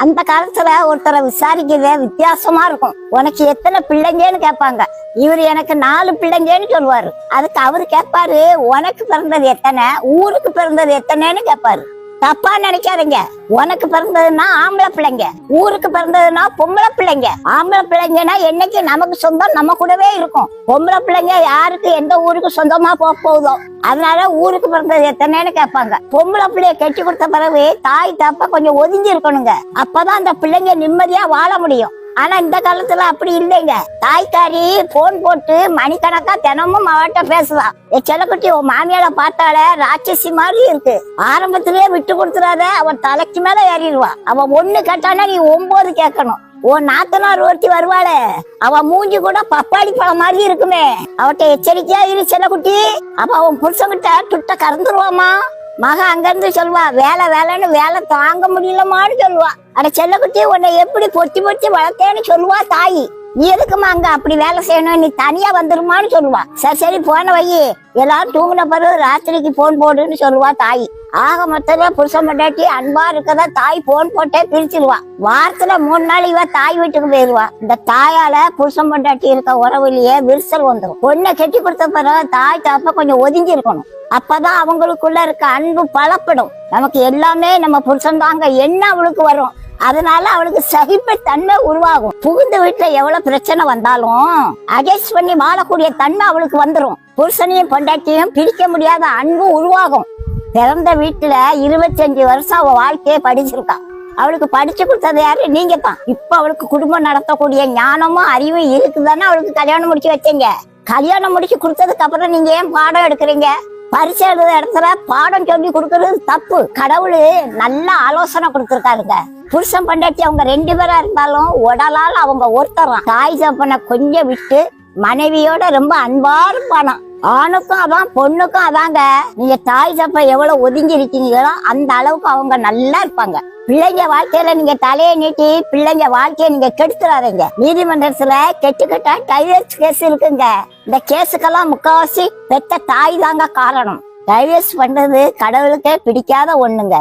அந்த காலத்துல ஒருத்தரை விசாரிக்கிறதே வித்தியாசமா இருக்கும். உனக்கு எத்தனை பிள்ளைங்கன்னு கேட்பாங்க. இவரு எனக்கு 4 பிள்ளைங்கன்னு சொல்லுவாரு. அதுக்கு அவரு கேட்பாரு, உனக்கு பிறந்தது எத்தனை, ஊருக்கு பிறந்தது எத்தனைன்னு கேட்பாரு. தப்பா நினைக்காதீங்க. உனக்கு பிறந்ததுன்னா ஆம்பளை பிள்ளைங்க, ஊருக்கு பிறந்ததுன்னா பொம்பளை பிள்ளைங்க. ஆம்பளை பிள்ளைங்கன்னா என்னைக்கு நமக்கு சொந்தம் நம்ம கூடவே இருக்கும். பொம்பளை பிள்ளைங்க யாருக்கு எந்த ஊருக்கு சொந்தமா போகுதோ. அதனால ஊருக்கு பிறந்தது எத்தனைன்னு கேட்பாங்க. பொம்பளை பிள்ளைய கட்டி கொடுத்த பிறகு தாய் தப்ப கொஞ்சம் ஒதுங்கி இருக்கணுங்க. அப்பதான் அந்த பிள்ளைங்க நிம்மதியா வாழ முடியும். ஆனா இந்த காலத்துல அப்படி இல்லைங்க. தாய்க்காரி போன் போட்டு மணிக்கணக்கா தினமும் அவட்ட பேசுவா. செல்லக்குட்டி உன் மாமியார பார்த்தால ராட்சசி மாதிரி இருக்கு, ஆரம்பத்திலேயே விட்டு கொடுத்துறாத, அவன் தலைக்கு மேல ஏறிடுவா. அவன் 1 கேட்டானா நீ 9 கேட்கணும். உன் நாத்தனார் ஒருத்தி வருவாளே, அவ மூஞ்சி கூட பப்பாளி பழம் மாதிரி இருக்குமே, அவட்ட எச்சரிக்கையா இரு செல்லக்குட்டி. அப்ப அவன் புருஷங்கிட்ட துட்ட கறந்துருவாமா. மக அங்க இருந்து சொல்வா, வேலை வேலைன்னு வேலை தாங்க முடியலமான்னு சொல்லுவா. அட செல்லக்குட்டி, உன்னை எப்படி பொத்தி பொத்தி வளர்த்தேன்னு சொல்லுவா தாயி. நீ எதுக்குமா அங்க அப்படி வேலை செய்யணும், நீ தனியா வந்துருமான்னு சொல்லுவா. சரி சரி போன வை, எல்லாரும் தூங்கின பிறகு ராத்திரிக்கு போன் போடுன்னு சொல்லுவா தாயி. ஆக மொத்தத்துல புருஷன் பொண்டாட்டி அன்பா இருக்கதா தாய் போன் போட்டே பிரிச்சிருவா. வாரத்துல 3 நாள் இவ தாய் வீட்டுக்கு போயிருவா. இந்த தாயால புருஷன் பொண்டாட்டி இருக்க உறவுலயே விரிசல் வந்துடும். பொண்ணை கட்டி கொடுத்த பிறகு தாய் தப்ப கொஞ்சம் ஒதுங்கி இருக்கணும். அப்பதான் அவங்களுக்குள்ள இருக்க அன்பு பலப்படும். நமக்கு எல்லாமே நம்ம புருஷன் தாங்க என்ன அவளுக்கு வரும். அதனால அவளுக்கு சகிப்பை தன்மை உருவாகும். புகுந்த வீட்டுல எவ்வளவு பிரச்சனை வந்தாலும் அட்ஜஸ்ட் பண்ணி வாழக்கூடிய தன்மை அவளுக்கு வந்துடும். புருஷனையும் பொண்டாட்டியும் பிரிக்க முடியாத அன்பு உருவாகும். பிறந்த வீட்டுல 25 வருஷம் அவ வாழ்க்கையை படிச்சிருக்கா. அவளுக்கு படிச்சு கொடுத்தது யாரு, நீங்க தான். இப்ப அவளுக்கு குடும்பம் நடத்தக்கூடிய ஞானமும் அறிவும் இருக்குதானே அவளுக்கு கல்யாணம் முடிச்சு வச்சீங்க. கல்யாணம் முடிச்சு கொடுத்ததுக்கு அப்புறம் நீங்க ஏன் பாடம் எடுக்கிறீங்க? பரிசை எழுத இடத்துல பாடம் சொல்லி கொடுக்கறது தப்பு. கடவுள் நல்ல ஆலோசனை கொடுத்திருக்காருங்க. புருஷன் பொண்டாட்டி அவங்க 2 பேரா இருந்தாலும் உடலால் அவங்க ஒருத்தரான். தாய் தப்பனை கொஞ்சம் விட்டு மனைவியோட ரொம்ப அன்பா இருப்பானா. ஆணுக்கும் அதான் பொண்ணுக்கும் அதாங்க. நீங்க தாய் தப்ப எவ்வளவு ஒதுங்கி இருக்கீங்களோ அந்த அளவுக்கு அவங்க நல்லா இருப்பாங்க. பிள்ளைங்க வாழ்க்கையில நீங்க தலையை நீட்டி பிள்ளைங்க வாழ்க்கையை நீங்க கெடுத்துறாதீங்க. நீதிமன்றத்துல கெட்டுக்கிட்ட டைவர்ஸ் கேஸ் இருக்குங்க. இந்த கேஸுக்கெல்லாம் முக்காவாசி பெத்த தாய் தாங்க காரணம். டைவர்ஸ் பண்றது கடவுளுக்கே பிடிக்காத ஒண்ணுங்க.